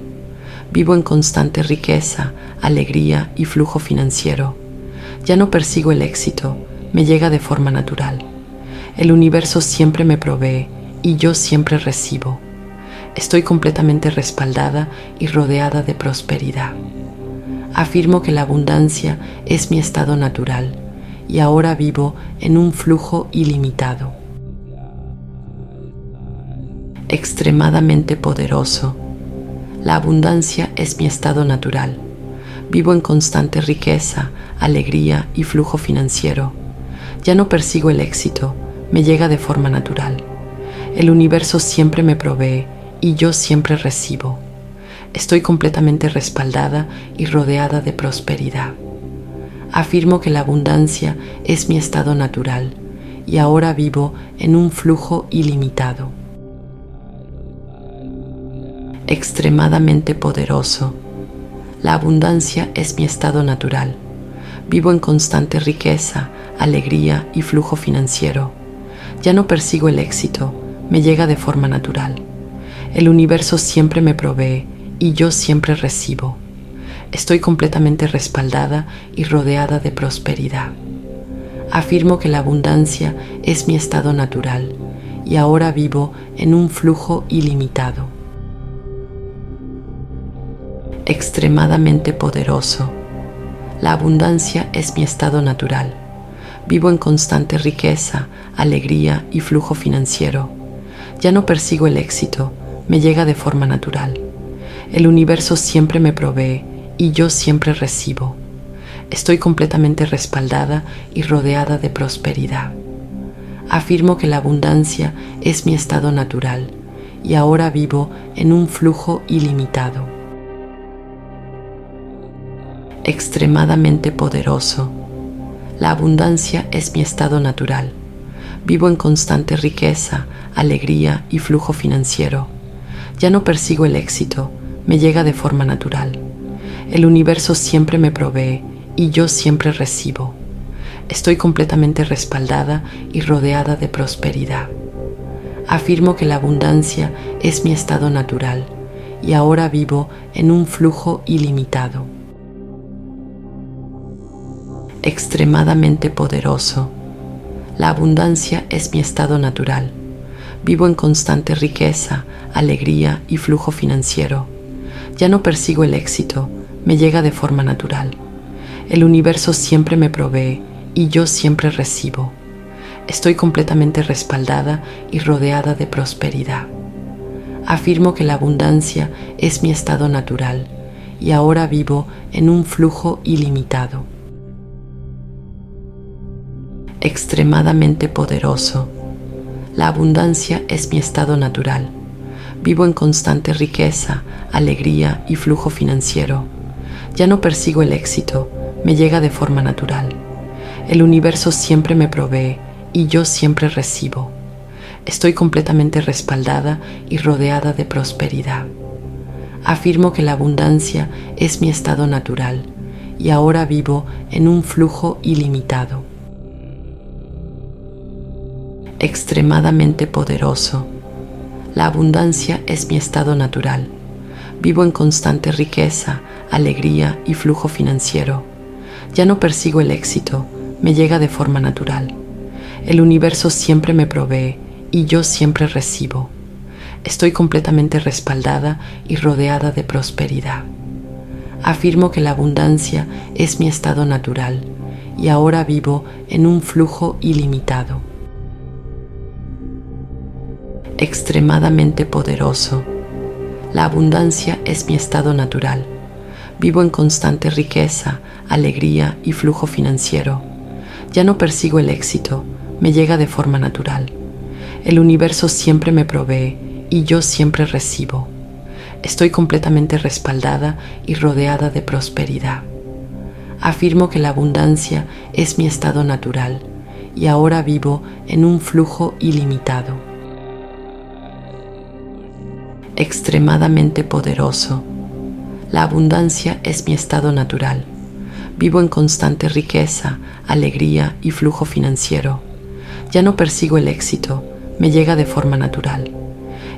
Vivo en constante riqueza, alegría y flujo financiero. Ya no persigo el éxito, me llega de forma natural. El universo siempre me provee y yo siempre recibo. Estoy completamente respaldada y rodeada de prosperidad. Afirmo que la abundancia es mi estado natural y ahora vivo en un flujo ilimitado. Extremadamente poderoso. La abundancia es mi estado natural. Vivo en constante riqueza, alegría y flujo financiero. Ya no persigo el éxito, me llega de forma natural. El universo siempre me provee y yo siempre recibo. Estoy completamente respaldada y rodeada de prosperidad. Afirmo que la abundancia es mi estado natural y ahora vivo en un flujo ilimitado. Extremadamente poderoso. La abundancia es mi estado natural. Vivo en constante riqueza, alegría y flujo financiero. Ya no persigo el éxito, me llega de forma natural. El universo siempre me provee y yo siempre recibo. Estoy completamente respaldada y rodeada de prosperidad. Afirmo que la abundancia es mi estado natural y ahora vivo en un flujo ilimitado. Extremadamente poderoso. La abundancia es mi estado natural. Vivo en constante riqueza, alegría y flujo financiero. Ya no persigo el éxito, me llega de forma natural. El universo siempre me provee y yo siempre recibo. Estoy completamente respaldada y rodeada de prosperidad. Afirmo que la abundancia es mi estado natural y ahora vivo en un flujo ilimitado. Extremadamente poderoso. La abundancia es mi estado natural. Vivo en constante riqueza, alegría y flujo financiero. Ya no persigo el éxito, me llega de forma natural. El universo siempre me provee y yo siempre recibo. Estoy completamente respaldada y rodeada de prosperidad. Afirmo que la abundancia es mi estado natural y ahora vivo en un flujo ilimitado. extremadamente poderoso. La abundancia es mi estado natural. Vivo en constante riqueza, alegría y flujo financiero. Ya no persigo el éxito, me llega de forma natural. El universo siempre me provee y yo siempre recibo. Estoy completamente respaldada y rodeada de prosperidad. Afirmo que la abundancia es mi estado natural y ahora vivo en un flujo ilimitado. Extremadamente poderoso. La abundancia es mi estado natural. Vivo en constante riqueza, alegría y flujo financiero. Ya no persigo el éxito, me llega de forma natural. El universo siempre me provee y yo siempre recibo. Estoy completamente respaldada y rodeada de prosperidad. Afirmo que la abundancia es mi estado natural y ahora vivo en un flujo ilimitado. Extremadamente poderoso. La abundancia es mi estado natural. Vivo en constante riqueza, alegría y flujo financiero. Ya no persigo el éxito, me llega de forma natural. El universo siempre me provee y yo siempre recibo. Estoy completamente respaldada y rodeada de prosperidad. Afirmo que la abundancia es mi estado natural y ahora vivo en un flujo ilimitado. Extremadamente poderoso. La abundancia es mi estado natural. Vivo en constante riqueza, alegría y flujo financiero. Ya no persigo el éxito, me llega de forma natural. El universo siempre me provee y yo siempre recibo. Estoy completamente respaldada y rodeada de prosperidad. Afirmo que la abundancia es mi estado natural y ahora vivo en un flujo ilimitado. Extremadamente poderoso. La abundancia es mi estado natural. Vivo en constante riqueza, alegría y flujo financiero. Ya no persigo el éxito, me llega de forma natural.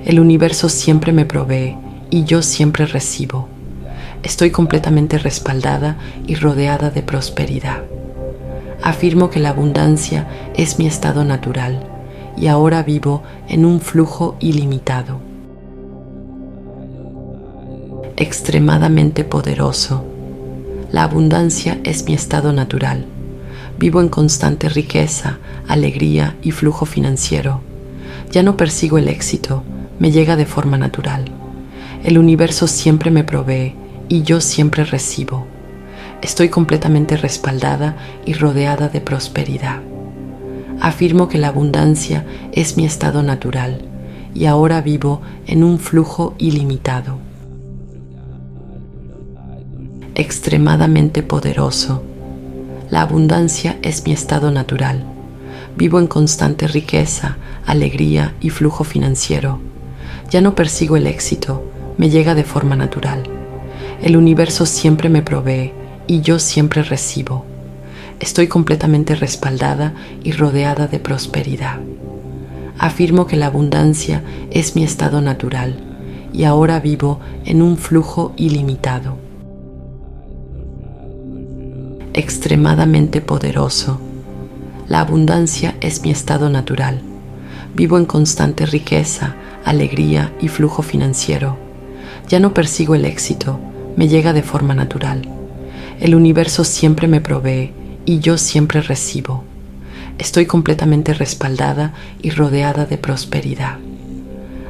El universo siempre me provee y yo siempre recibo. Estoy completamente respaldada y rodeada de prosperidad. Afirmo que la abundancia es mi estado natural y ahora vivo en un flujo ilimitado. Extremadamente poderoso. La abundancia es mi estado natural. Vivo en constante riqueza, alegría y flujo financiero. Ya no persigo el éxito, me llega de forma natural. El universo siempre me provee y yo siempre recibo. Estoy completamente respaldada y rodeada de prosperidad. Afirmo que la abundancia es mi estado natural y ahora vivo en un flujo ilimitado. Extremadamente poderoso. La abundancia es mi estado natural. Vivo en constante riqueza, alegría y flujo financiero. Ya no persigo el éxito, me llega de forma natural. El universo siempre me provee y yo siempre recibo. Estoy completamente respaldada y rodeada de prosperidad. Afirmo que la abundancia es mi estado natural y ahora vivo en un flujo ilimitado. Extremadamente poderoso. La abundancia es mi estado natural. Vivo en constante riqueza, alegría y flujo financiero. Ya no persigo el éxito, me llega de forma natural. El universo siempre me provee y yo siempre recibo. Estoy completamente respaldada y rodeada de prosperidad.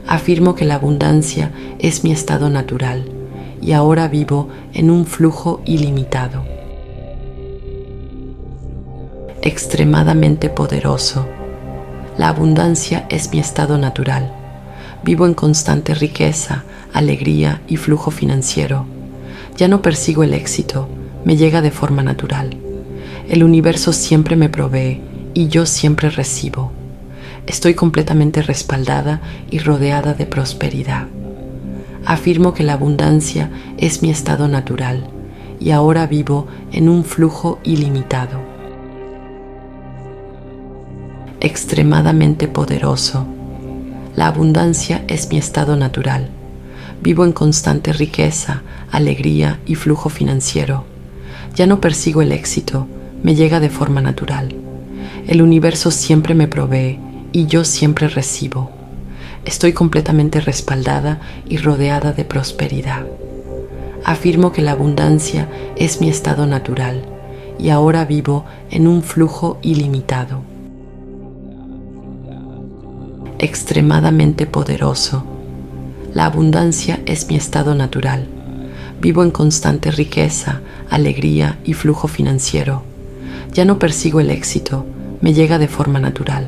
Afirmo que la abundancia es mi estado natural y ahora vivo en un flujo ilimitado. Extremadamente poderoso. La abundancia es mi estado natural. Vivo en constante riqueza, alegría y flujo financiero. Ya no persigo el éxito, me llega de forma natural. El universo siempre me provee y yo siempre recibo. Estoy completamente respaldada y rodeada de prosperidad. Afirmo que la abundancia es mi estado natural y ahora vivo en un flujo ilimitado. Extremadamente poderoso. La abundancia es mi estado natural. Vivo en constante riqueza, alegría y flujo financiero. Ya no persigo el éxito, me llega de forma natural. El universo siempre me provee y yo siempre recibo. Estoy completamente respaldada y rodeada de prosperidad. Afirmo que la abundancia es mi estado natural y ahora vivo en un flujo ilimitado. Extremadamente poderoso. La abundancia es mi estado natural. Vivo en constante riqueza, alegría y flujo financiero. Ya no persigo el éxito, me llega de forma natural.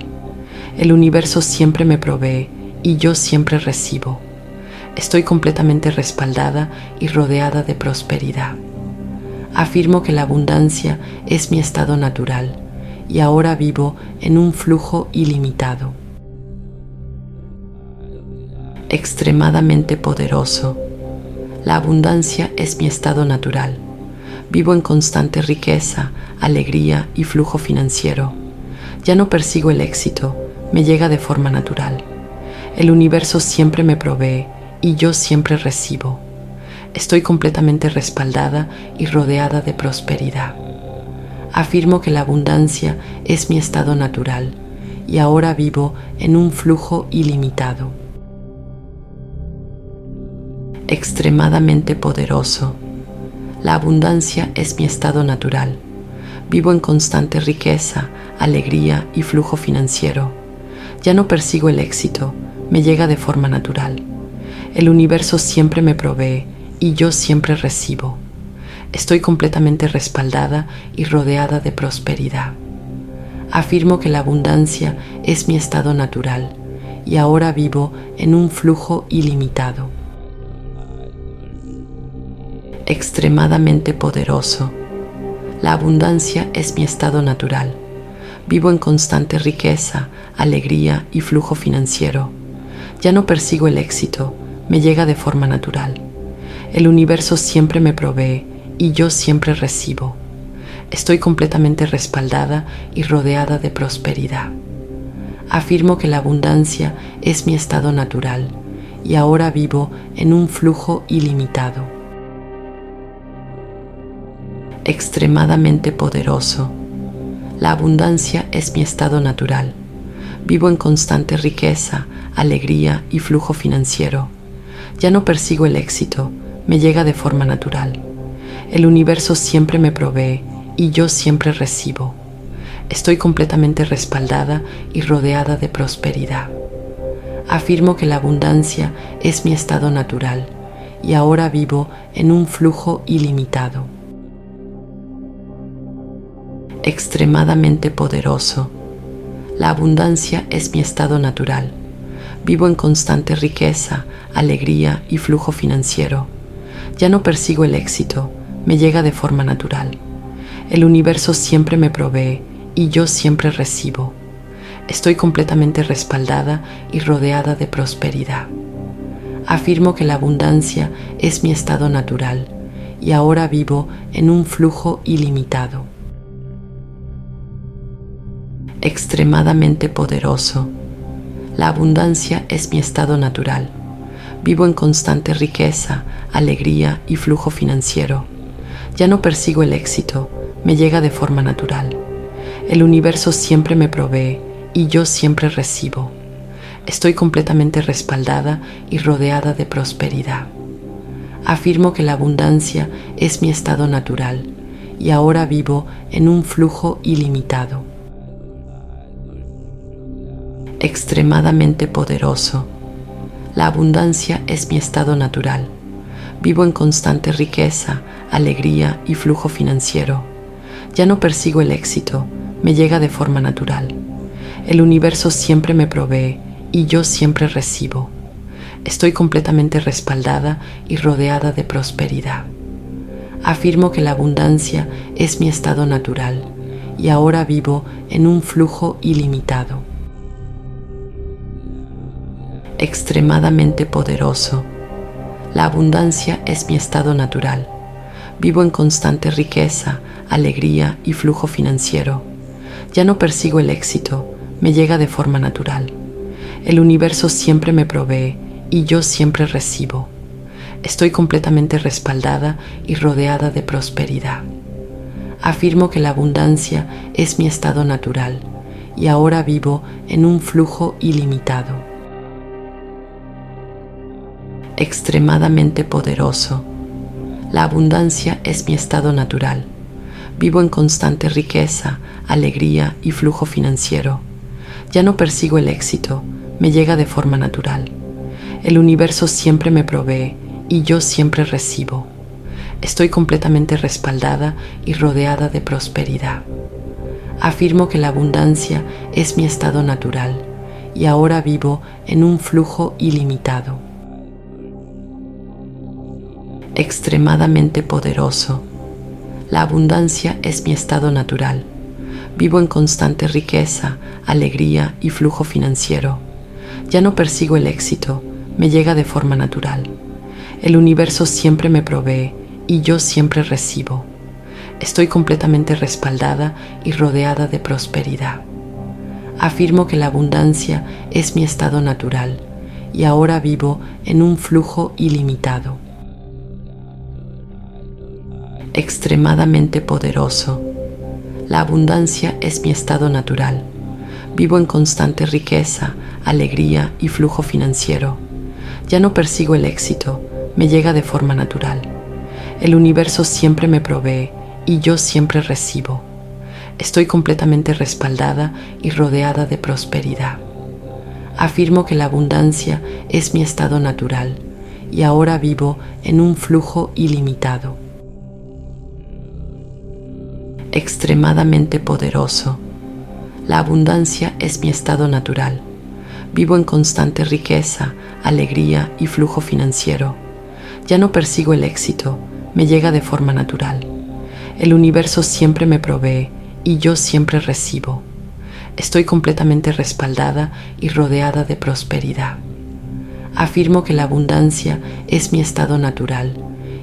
El universo siempre me provee y yo siempre recibo. Estoy completamente respaldada y rodeada de prosperidad. Afirmo que la abundancia es mi estado natural y ahora vivo en un flujo ilimitado. Extremadamente poderoso. La abundancia es mi estado natural. Vivo en constante riqueza, alegría y flujo financiero. Ya no persigo el éxito, me llega de forma natural. El universo siempre me provee y yo siempre recibo. Estoy completamente respaldada y rodeada de prosperidad. Afirmo que la abundancia es mi estado natural y ahora vivo en un flujo ilimitado. Extremadamente poderoso. La abundancia es mi estado natural. Vivo en constante riqueza, alegría y flujo financiero. Ya no persigo el éxito, me llega de forma natural. El universo siempre me provee y yo siempre recibo. Estoy completamente respaldada y rodeada de prosperidad. Afirmo que la abundancia es mi estado natural y ahora vivo en un flujo ilimitado. Extremadamente poderoso. La abundancia es mi estado natural. Vivo en constante riqueza, alegría y flujo financiero. Ya no persigo el éxito, me llega de forma natural. El universo siempre me provee y yo siempre recibo. Estoy completamente respaldada y rodeada de prosperidad. Afirmo que la abundancia es mi estado natural y ahora vivo en un flujo ilimitado. Extremadamente poderoso. La abundancia es mi estado natural. Vivo en constante riqueza, alegría y flujo financiero. Ya no persigo el éxito, me llega de forma natural. El universo siempre me provee y yo siempre recibo. Estoy completamente respaldada y rodeada de prosperidad. Afirmo que la abundancia es mi estado natural y ahora vivo en un flujo ilimitado. Extremadamente poderoso. La abundancia es mi estado natural. Vivo en constante riqueza, alegría y flujo financiero. Ya no persigo el éxito, me llega de forma natural. El universo siempre me provee y yo siempre recibo. Estoy completamente respaldada y rodeada de prosperidad. Afirmo que la abundancia es mi estado natural y ahora vivo en un flujo ilimitado. Extremadamente poderoso. La abundancia es mi estado natural. Vivo en constante riqueza, alegría y flujo financiero. Ya no persigo el éxito, me llega de forma natural. El universo siempre me provee y yo siempre recibo. Estoy completamente respaldada y rodeada de prosperidad. Afirmo que la abundancia es mi estado natural y ahora vivo en un flujo ilimitado. Extremadamente poderoso. La abundancia es mi estado natural. Vivo en constante riqueza, alegría y flujo financiero. Ya no persigo el éxito, me llega de forma natural. El universo siempre me provee y yo siempre recibo. Estoy completamente respaldada y rodeada de prosperidad. Afirmo que la abundancia es mi estado natural y ahora vivo en un flujo ilimitado. Extremadamente poderoso. La abundancia es mi estado natural. Vivo en constante riqueza, alegría y flujo financiero. Ya no persigo el éxito, me llega de forma natural. El universo siempre me provee y yo siempre recibo. Estoy completamente respaldada y rodeada de prosperidad. Afirmo que la abundancia es mi estado natural y ahora vivo en un flujo ilimitado. Extremadamente poderoso. La abundancia es mi estado natural. Vivo en constante riqueza, alegría y flujo financiero. Ya no persigo el éxito, me llega de forma natural. El universo siempre me provee y yo siempre recibo. Estoy completamente respaldada y rodeada de prosperidad. Afirmo que la abundancia es mi estado natural y ahora vivo en un flujo ilimitado. Extremadamente poderoso. La abundancia es mi estado natural. Vivo en constante riqueza, alegría y flujo financiero. Ya no persigo el éxito, me llega de forma natural. El universo siempre me provee y yo siempre recibo. Estoy completamente respaldada y rodeada de prosperidad. Afirmo que la abundancia es mi estado natural y ahora vivo en un flujo ilimitado. Extremadamente poderoso. La abundancia es mi estado natural. Vivo en constante riqueza, alegría y flujo financiero. Ya no persigo el éxito, me llega de forma natural. El universo siempre me provee y yo siempre recibo. Estoy completamente respaldada y rodeada de prosperidad. Afirmo que la abundancia es mi estado natural y ahora vivo en un flujo ilimitado. Extremadamente poderoso. La abundancia es mi estado natural. Vivo en constante riqueza, alegría y flujo financiero. Ya no persigo el éxito, me llega de forma natural. El universo siempre me provee y yo siempre recibo. Estoy completamente respaldada y rodeada de prosperidad. Afirmo que la abundancia es mi estado natural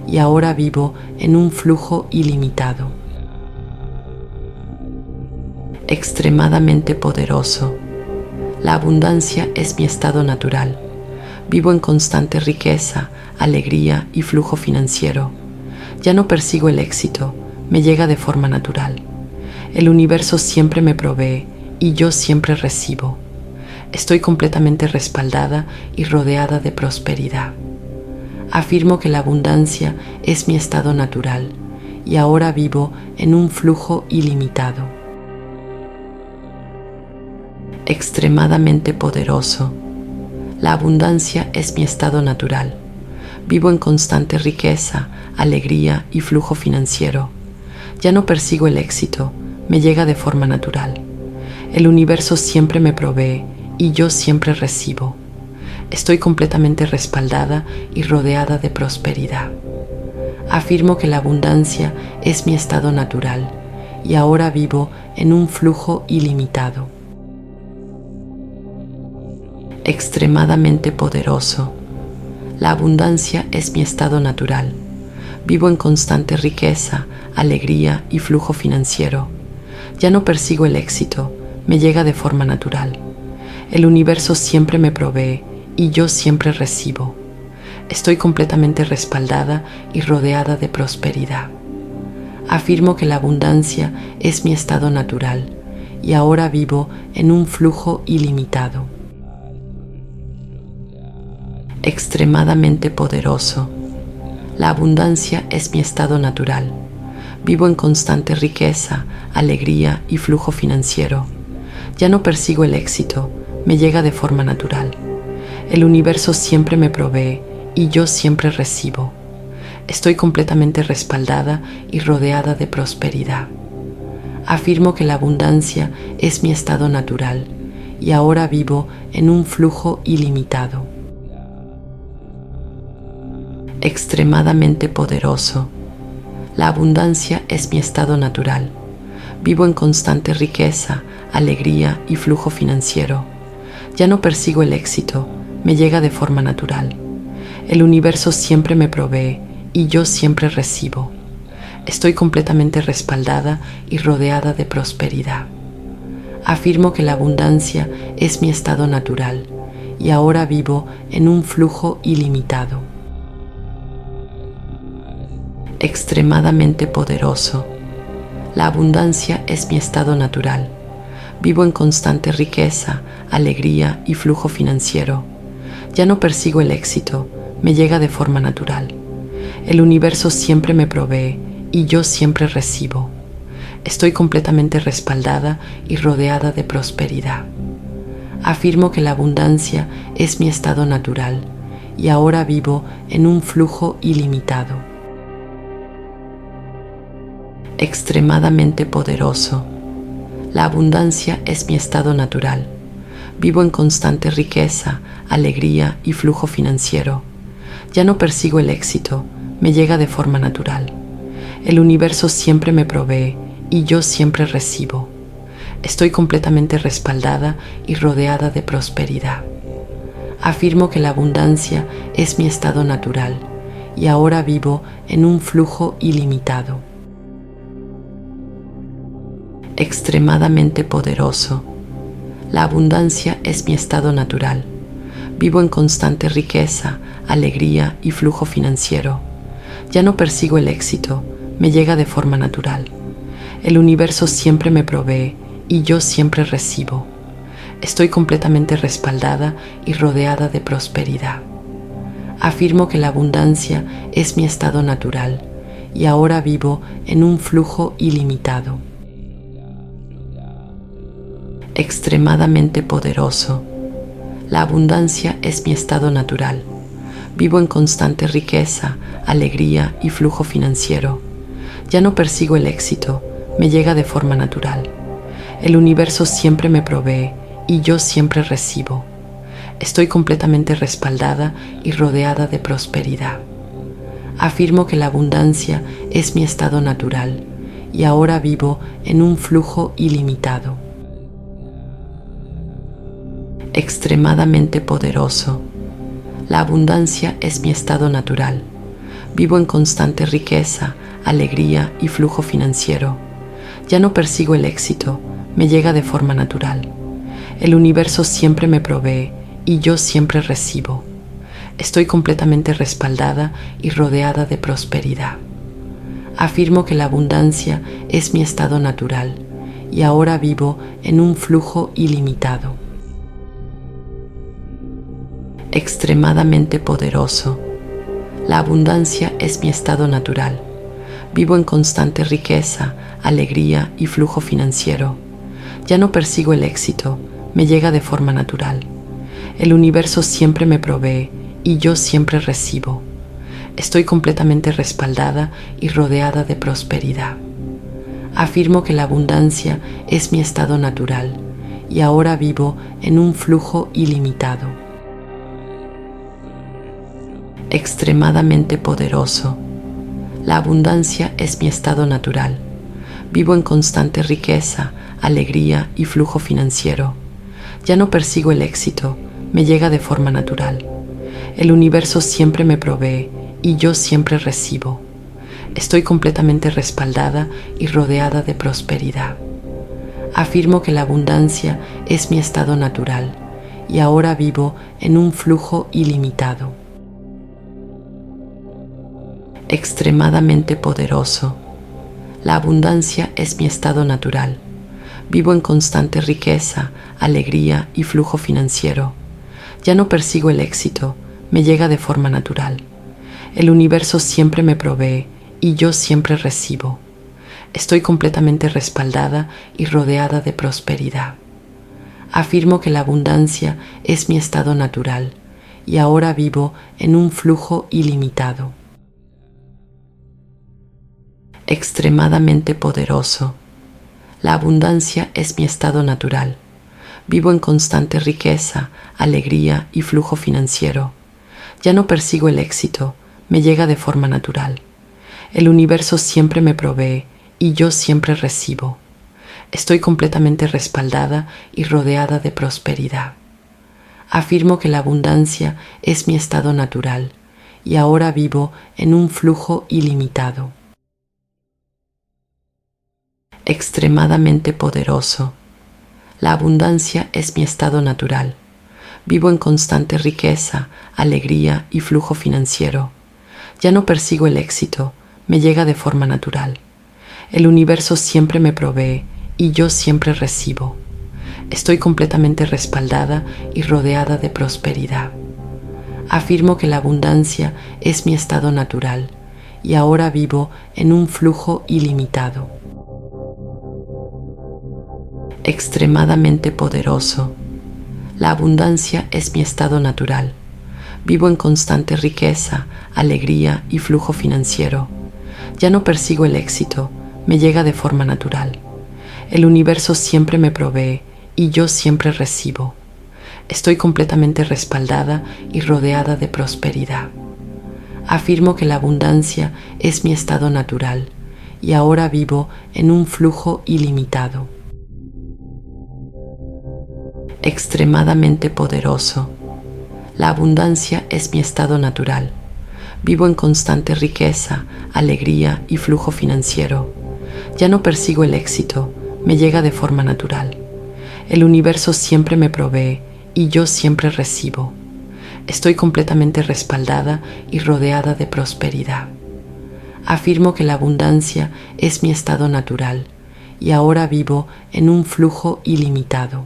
y ahora vivo en un flujo ilimitado. Extremadamente poderoso. La abundancia es mi estado natural. Vivo en constante riqueza, alegría y flujo financiero. Ya no persigo el éxito, me llega de forma natural. El universo siempre me provee y yo siempre recibo. Estoy completamente respaldada y rodeada de prosperidad. Afirmo que la abundancia es mi estado natural y ahora vivo en un flujo ilimitado. Extremadamente poderoso. La abundancia es mi estado natural. Vivo en constante riqueza, alegría y flujo financiero. Ya no persigo el éxito, me llega de forma natural. El universo siempre me provee y yo siempre recibo. Estoy completamente respaldada y rodeada de prosperidad. Afirmo que la abundancia es mi estado natural y ahora vivo en un flujo ilimitado. Extremadamente poderoso. La abundancia es mi estado natural. Vivo en constante riqueza, alegría y flujo financiero. Ya no persigo el éxito, me llega de forma natural. El universo siempre me provee y yo siempre recibo. Estoy completamente respaldada y rodeada de prosperidad. Afirmo que la abundancia es mi estado natural y ahora vivo en un flujo ilimitado. Extremadamente poderoso. La abundancia es mi estado natural. Vivo en constante riqueza, alegría y flujo financiero. Ya no persigo el éxito, me llega de forma natural. El universo siempre me provee y yo siempre recibo. Estoy completamente respaldada y rodeada de prosperidad. Afirmo que la abundancia es mi estado natural y ahora vivo en un flujo ilimitado. Extremadamente poderoso. La abundancia es mi estado natural. Vivo en constante riqueza, alegría y flujo financiero. Ya no persigo el éxito, me llega de forma natural. El universo siempre me provee y yo siempre recibo. Estoy completamente respaldada y rodeada de prosperidad. Afirmo que la abundancia es mi estado natural y ahora vivo en un flujo ilimitado. Extremadamente poderoso. La abundancia es mi estado natural. Vivo en constante riqueza, alegría y flujo financiero. Ya no persigo el éxito, me llega de forma natural. El universo siempre me provee y yo siempre recibo. Estoy completamente respaldada y rodeada de prosperidad. Afirmo que la abundancia es mi estado natural y ahora vivo en un flujo ilimitado. Extremadamente poderoso. La abundancia es mi estado natural. Vivo en constante riqueza, alegría y flujo financiero. Ya no persigo el éxito, me llega de forma natural. El universo siempre me provee y yo siempre recibo. Estoy completamente respaldada y rodeada de prosperidad. Afirmo que la abundancia es mi estado natural y ahora vivo en un flujo ilimitado. Extremadamente poderoso. La abundancia es mi estado natural. Vivo en constante riqueza, alegría y flujo financiero. Ya no persigo el éxito, me llega de forma natural. El universo siempre me provee y yo siempre recibo. Estoy completamente respaldada y rodeada de prosperidad. Afirmo que la abundancia es mi estado natural y ahora vivo en un flujo ilimitado. Extremadamente poderoso. La abundancia es mi estado natural. Vivo en constante riqueza, alegría y flujo financiero. Ya no persigo el éxito, me llega de forma natural. El universo siempre me provee y yo siempre recibo. Estoy completamente respaldada y rodeada de prosperidad. Afirmo que la abundancia es mi estado natural y ahora vivo en un flujo ilimitado. Extremadamente poderoso. La abundancia es mi estado natural. Vivo en constante riqueza, alegría y flujo financiero. Ya no persigo el éxito, me llega de forma natural. El universo siempre me provee y yo siempre recibo. Estoy completamente respaldada y rodeada de prosperidad. Afirmo que la abundancia es mi estado natural y ahora vivo en un flujo ilimitado. Extremadamente poderoso. La abundancia es mi estado natural. Vivo en constante riqueza, alegría y flujo financiero. Ya no persigo el éxito, me llega de forma natural. El universo siempre me provee y yo siempre recibo. Estoy completamente respaldada y rodeada de prosperidad. Afirmo que la abundancia es mi estado natural y ahora vivo en un flujo ilimitado. Extremadamente poderoso. La abundancia es mi estado natural. Vivo en constante riqueza, alegría y flujo financiero. Ya no persigo el éxito, me llega de forma natural. El universo siempre me provee y yo siempre recibo. Estoy completamente respaldada y rodeada de prosperidad. Afirmo que la abundancia es mi estado natural y ahora vivo en un flujo ilimitado. Extremadamente poderoso. La abundancia es mi estado natural. Vivo en constante riqueza, alegría y flujo financiero. Ya no persigo el éxito, me llega de forma natural. El universo siempre me provee y yo siempre recibo. Estoy completamente respaldada y rodeada de prosperidad. Afirmo que la abundancia es mi estado natural y ahora vivo en un flujo ilimitado. Extremadamente poderoso. La abundancia es mi estado natural. Vivo en constante riqueza, alegría y flujo financiero. Ya no persigo el éxito, me llega de forma natural. El universo siempre me provee y yo siempre recibo. Estoy completamente respaldada y rodeada de prosperidad. Afirmo que la abundancia es mi estado natural y ahora vivo en un flujo ilimitado. Extremadamente poderoso. La abundancia es mi estado natural. Vivo en constante riqueza, alegría y flujo financiero. Ya no persigo el éxito, me llega de forma natural. El universo siempre me provee y yo siempre recibo. Estoy completamente respaldada y rodeada de prosperidad. Afirmo que la abundancia es mi estado natural y ahora vivo en un flujo ilimitado. Extremadamente poderoso. La abundancia es mi estado natural. Vivo en constante riqueza, alegría y flujo financiero. Ya no persigo el éxito, me llega de forma natural. El universo siempre me provee y yo siempre recibo. Estoy completamente respaldada y rodeada de prosperidad. Afirmo que la abundancia es mi estado natural y ahora vivo en un flujo ilimitado. Extremadamente poderoso. La abundancia es mi estado natural. Vivo en constante riqueza, alegría y flujo financiero. Ya no persigo el éxito, me llega de forma natural. El universo siempre me provee y yo siempre recibo. Estoy completamente respaldada y rodeada de prosperidad. Afirmo que la abundancia es mi estado natural y ahora vivo en un flujo ilimitado.